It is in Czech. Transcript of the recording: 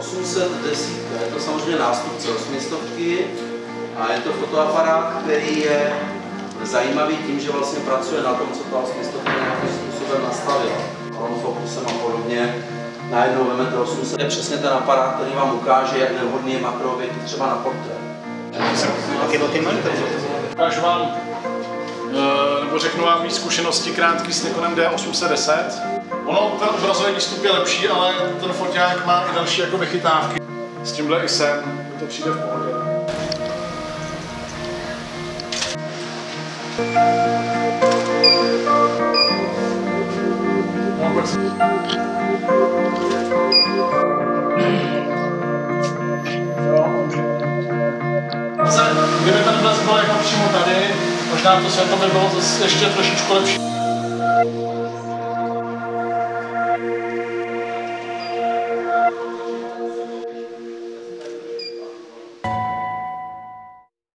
810, je to samozřejmě nástupce 800 a je to fotoaparát, který je zajímavý tím, že vlastně pracuje na tom, co ta 800 nějakým způsobem nastavila. Fokusem a podobně. Najednou vemete 800. Je přesně ten aparát, který vám ukáže, jak nevhodný je makroobjektiv třeba na portrét. Ukážu vám, nebo řeknu vám mý zkušenosti krátký s Nikonem D810. Ono, ten obrazový výstup je lepší, ale ten foťák má i další jako vychytávky. S tímhle i sem, to přijde v pohodě. No, pak kdyby ten blesk byl jako přímo tady, možná to světlo by bylo zase ještě trošičku lepší.